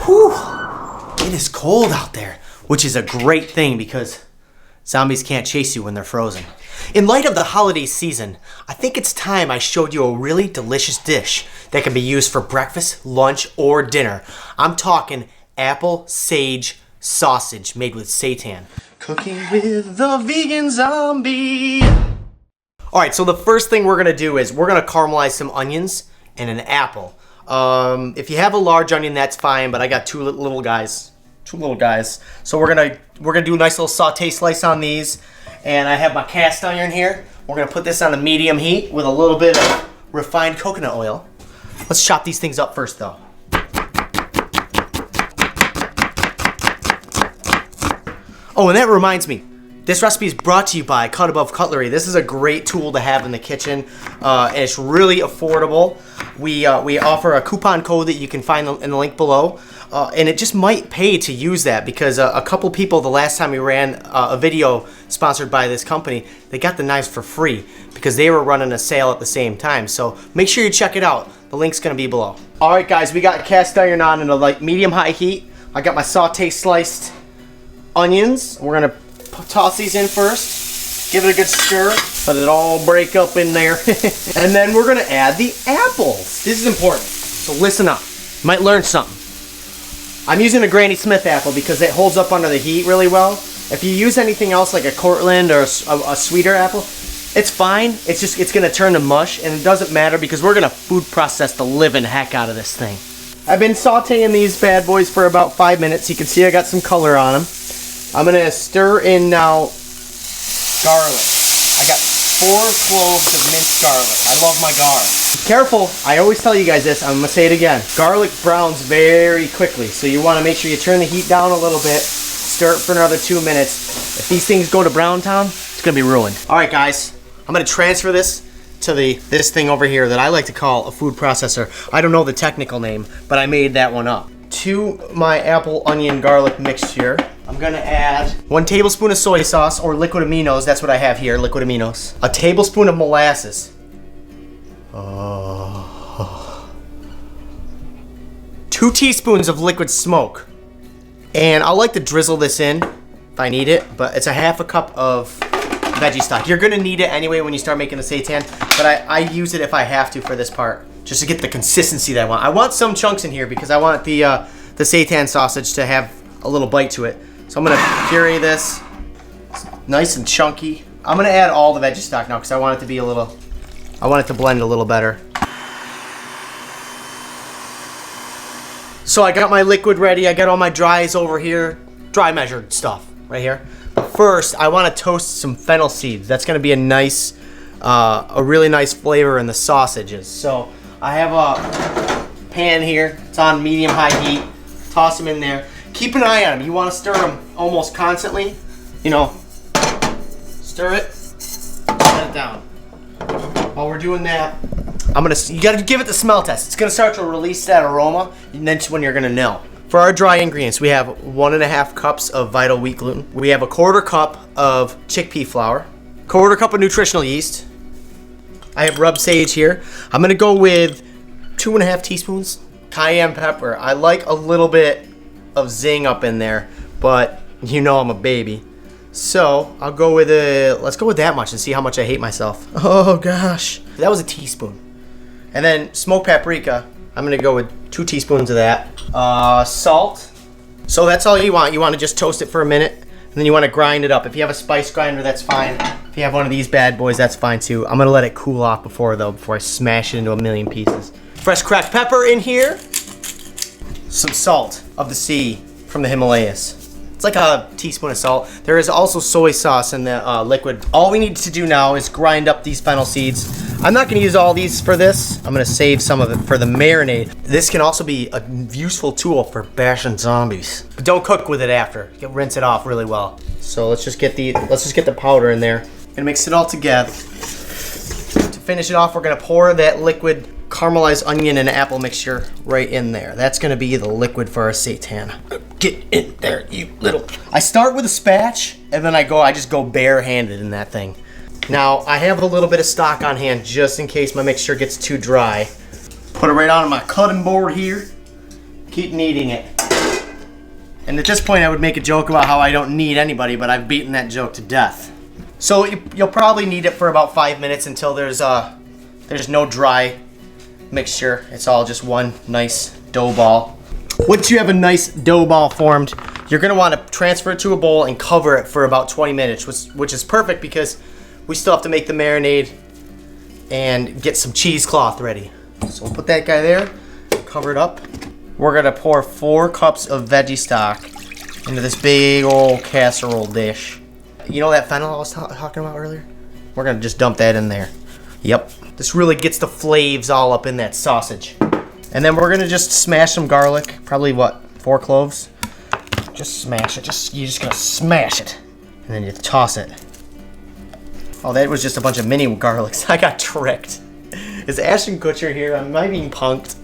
Whew. It is cold out there, which is a great thing because zombies can't chase you when they're frozen. In light of the holiday season, I think it's time I showed you a really delicious dish that can be used for breakfast, lunch, or dinner. I'm talking apple sage sausage made with seitan. Cooking with the vegan zombie. Alright, so the first thing we're going to do is we're going to caramelize some onions and an apple. If you have a large onion, that's fine, but I got two little guys. So we're gonna do a nice little saute slice on these, and I have my cast iron here. We're gonna put this on a medium heat with a little bit of refined coconut oil. Let's chop these things up first, though. Oh, and that reminds me. This recipe is brought to you by Cut Above Cutlery. This is a great tool to have in the kitchen, and it's really affordable. We offer a coupon code that you can find in the link below, and it just might pay to use that because a couple people the last time we ran a video sponsored by this company, they got the knives for free because they were running a sale at the same time. So make sure you check it out. The link's gonna be below. All right, guys, we got cast iron on in a medium-high heat. I got my saute sliced onions. We're gonna toss these in first, give it a good stir, let it all break up in there. And then we're gonna add the apples. This is important, so listen up. You might learn something. I'm using a Granny Smith apple because it holds up under the heat really well. If you use anything else like a Cortland or a sweeter apple, it's fine. It's gonna turn to mush, and it doesn't matter because we're gonna food process the living heck out of this thing. I've been sauteing these bad boys for about 5 minutes. You can see I got some color on them. I'm gonna stir in now garlic. I got 4 cloves of minced garlic. I love my garlic. Careful, I always tell you guys this, I'm gonna say it again. Garlic browns very quickly, so you wanna make sure you turn the heat down a little bit, stir it for another 2 minutes. If these things go to brown town, it's gonna be ruined. All right, guys, I'm gonna transfer this to this thing over here that I like to call a food processor. I don't know the technical name, but I made that one up. To my apple, onion, garlic mixture, I'm gonna add 1 tablespoon of soy sauce, or liquid aminos. That's what I have here, liquid aminos. A tablespoon of molasses. 2 teaspoons of liquid smoke. And I like to drizzle this in if I need it, but it's a 1/2 cup of veggie stock. You're gonna need it anyway when you start making the seitan, but I use it if I have to for this part, just to get the consistency that I want. I want some chunks in here because I want the seitan sausage to have a little bite to it. So I'm gonna puree this, nice and chunky. I'm gonna add all the veggie stock now because I want it to be I want it to blend a little better. So I got my liquid ready. I got all my dries over here, dry measured stuff right here. But first, I want to toast some fennel seeds. That's gonna be a really nice flavor in the sausages. So I have a pan here. It's on medium-high heat. Toss them in there. Keep an eye on them. You want to stir them almost constantly. You know, stir it, set it down. While we're doing that, you gotta give it the smell test. It's gonna start to release that aroma, and then when you're gonna know. For our dry ingredients, we have 1.5 cups of Vital Wheat gluten. We have a 1/4 cup of chickpea flour, 1/4 cup of nutritional yeast. I have rub sage here. I'm gonna go with 2.5 teaspoons cayenne pepper. I like a little bit of zing up in there, but you know I'm a baby. So I'll go with let's go with that much and see how much I hate myself. Oh gosh. That was a teaspoon. And then smoked paprika, I'm gonna go with 2 teaspoons of that. Salt. So that's all you want. You want to just toast it for a minute, and then you want to grind it up. If you have a spice grinder, that's fine. If you have one of these bad boys, that's fine too. I'm gonna let it cool off before I smash it into a million pieces. Fresh cracked pepper in here. Some salt of the sea from the Himalayas. It's like a teaspoon of salt. There is also soy sauce in the liquid. All we need to do now is grind up these fennel seeds. I'm not gonna use all these for this. I'm gonna save some of it for the marinade. This can also be a useful tool for bashing zombies. But don't cook with it after. You rinse it off really well. So let's just get the powder in there and mix it all together. To finish it off, we're gonna pour that liquid caramelized onion and apple mixture right in there. That's gonna be the liquid for our seitan. Get in there, you little. I start with a spatch and then I just go barehanded in that thing. Now I have a little bit of stock on hand just in case my mixture gets too dry. Put it right on my cutting board here. Keep kneading it. And at this point, I would make a joke about how I don't need anybody, but I've beaten that joke to death. So you'll probably knead it for about 5 minutes until there's no dry mixture. It's all just one nice dough ball. Once you have a nice dough ball formed, you're gonna want to transfer it to a bowl and cover it for about 20 minutes, which is perfect because we still have to make the marinade and get some cheesecloth ready. So we'll put that guy there, cover it up. We're gonna pour 4 cups of veggie stock into this big old casserole dish. You know that fennel I was talking about earlier? We're gonna just dump that in there. Yep. This really gets the flavors all up in that sausage. And then we're gonna just smash some garlic. Probably what, 4 cloves? Just smash it. You're just gonna smash it. And then you toss it. Oh, that was just a bunch of mini garlics. I got tricked. Is Ashton Kutcher here? Am I being punked?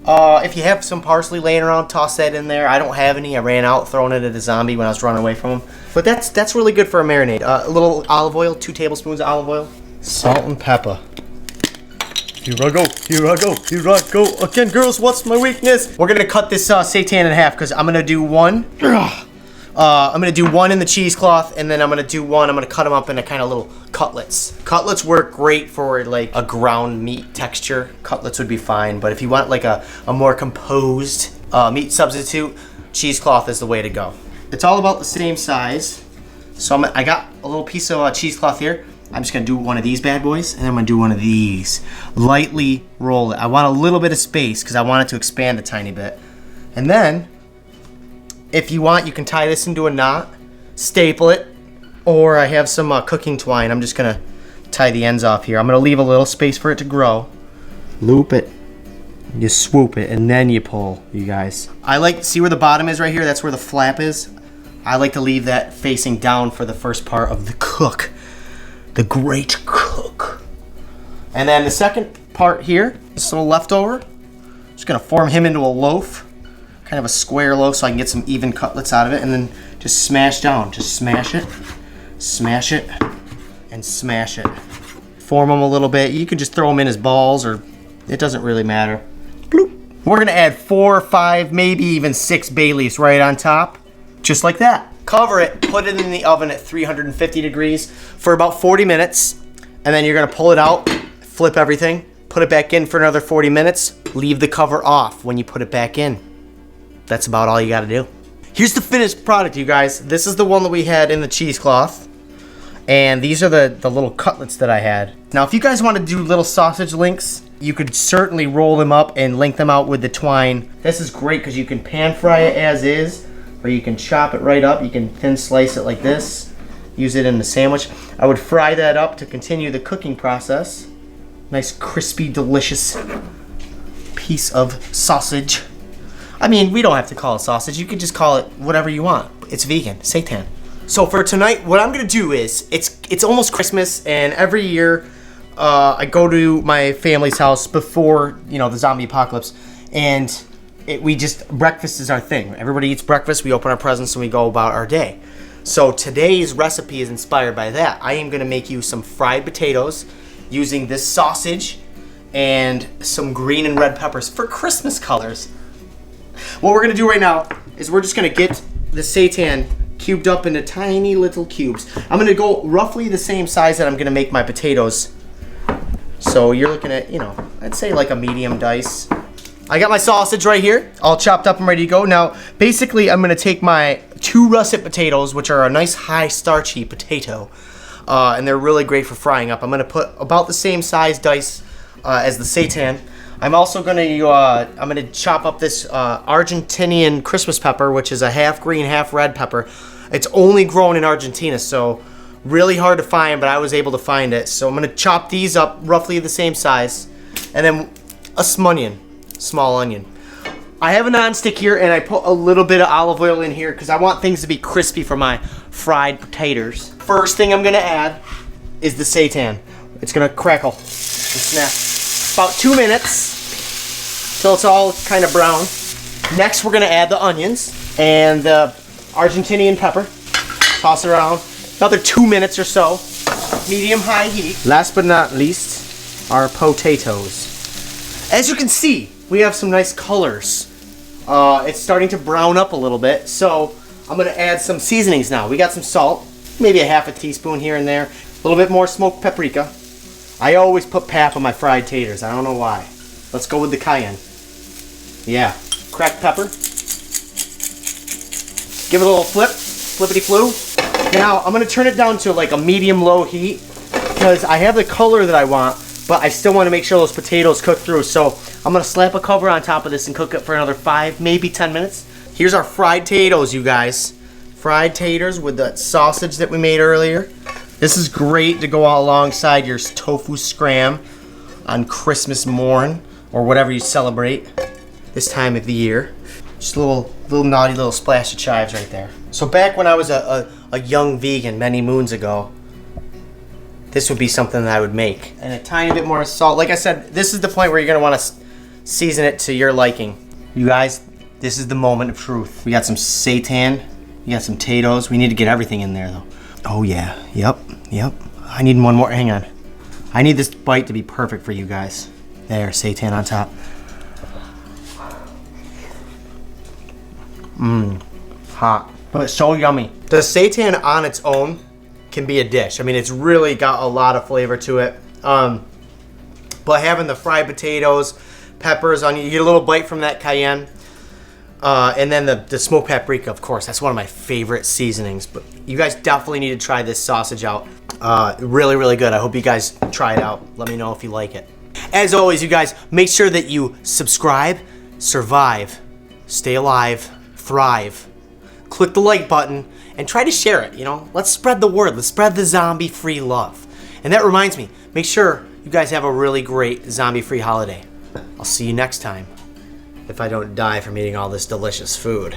If you have some parsley laying around, toss that in there. I don't have any. I ran out throwing it at a zombie when I was running away from him. But that's really good for a marinade. A little olive oil, 2 tablespoons of olive oil. Salt and pepper. Here I go, here I go, here I go. Again, girls, what's my weakness? We're gonna cut this seitan in half because I'm gonna do one. I'm gonna do one in the cheesecloth, and then I'm gonna cut them up into kind of little cutlets. Cutlets work great for like a ground meat texture. Cutlets would be fine, but if you want like a more composed meat substitute, cheesecloth is the way to go. It's all about the same size. So I got a little piece of cheesecloth here. I'm just gonna do one of these bad boys, and then I'm gonna do one of these. Lightly roll it. I want a little bit of space because I want it to expand a tiny bit. And then, if you want, you can tie this into a knot, staple it, or I have some cooking twine. I'm just gonna tie the ends off here. I'm gonna leave a little space for it to grow. Loop it, you swoop it, and then you pull, you guys. I like, see where the bottom is right here? That's where the flap is. I like to leave that facing down for the first part of the cook. The great cook. And then the second part here, this little leftover, just gonna form him into a loaf, kind of a square loaf so I can get some even cutlets out of it, and then just smash down. Just smash it, and smash it. Form them a little bit. You can just throw them in as balls, or it doesn't really matter. Bloop. We're gonna add 4 or 5, maybe even 6 bay leaves right on top, just like that. Cover it, put it in the oven at 350 degrees for about 40 minutes, and then you're gonna pull it out, flip everything, put it back in for another 40 minutes, leave the cover off when you put it back in. That's about all you gotta do. Here's the finished product, you guys. This is the one that we had in the cheesecloth, and these are the little cutlets that I had. Now, if you guys wanna do little sausage links, you could certainly roll them up and link them out with the twine. This is great because you can pan fry it as is, or you can chop it right up. You can thin slice it like this, use it in the sandwich. I would fry that up to continue the cooking process. Nice, crispy, delicious piece of sausage. I mean, we don't have to call it sausage. You could just call it whatever you want. It's vegan, seitan. So for tonight, what I'm gonna do is, it's almost Christmas, and every year I go to my family's house before, the zombie apocalypse, and breakfast is our thing. Everybody eats breakfast, we open our presents, and we go about our day. So today's recipe is inspired by that. I am gonna make you some fried potatoes using this sausage and some green and red peppers for Christmas colors. What we're gonna do right now is we're just gonna get the seitan cubed up into tiny little cubes. I'm gonna go roughly the same size that I'm gonna make my potatoes. So you're looking at, I'd say like a medium dice. I got my sausage right here, all chopped up and ready to go. Now, basically, I'm gonna take my 2 russet potatoes, which are a nice high starchy potato, and they're really great for frying up. I'm gonna put about the same size dice as the seitan. I'm also gonna chop up this Argentinian Christmas pepper, which is a half green, half red pepper. It's only grown in Argentina, so really hard to find, but I was able to find it. So I'm gonna chop these up roughly the same size, and then a small onion. I have a nonstick here, and I put a little bit of olive oil in here because I want things to be crispy for my fried potatoes. First thing I'm gonna add is the seitan. It's gonna crackle and snap. About 2 minutes till it's all kind of brown. Next, we're gonna add the onions and the Argentinian pepper. Toss it around. Another 2 minutes or so. Medium-high heat. Last but not least, our potatoes. As you can see, we have some nice colors It's starting to brown up a little bit, so I'm gonna add some seasonings now. We got some salt, maybe a half a teaspoon here and there. A little bit more smoked paprika. I always put pap on my fried taters. I don't know why. Let's go with the cayenne. Yeah, cracked pepper. Give it a little flip, flippity-flew. Now, I'm gonna turn it down to like a medium-low heat because I have the color that I want, but I still wanna make sure those potatoes cook through. So I'm gonna slap a cover on top of this and cook it for another 5, maybe 10 minutes. Here's our fried taters, you guys. Fried taters with the sausage that we made earlier. This is great to go alongside your tofu scram on Christmas morn or whatever you celebrate this time of the year. Just a little naughty little splash of chives right there. So back when I was a young vegan many moons ago, this would be something that I would make. And a tiny bit more salt. Like I said, this is the point where you're gonna wanna season it to your liking. You guys, this is the moment of truth. We got some seitan, we got some potatoes. We need to get everything in there though. Oh yeah, yep. I need one more, hang on. I need this bite to be perfect for you guys. There, seitan on top. Hot, but it's so yummy. The seitan on its own can be a dish. I mean, it's really got a lot of flavor to it. But having the fried potatoes, peppers on you get a little bite from that cayenne. And then the smoked paprika, of course, that's one of my favorite seasonings. But you guys definitely need to try this sausage out. Really, really good. I hope you guys try it out. Let me know if you like it. As always, you guys, make sure that you subscribe, survive, stay alive, thrive. Click the like button and try to share it, you know? Let's spread the word. Let's spread the zombie-free love. And that reminds me, make sure you guys have a really great zombie-free holiday. I'll see you next time. If I don't die from eating all this delicious food.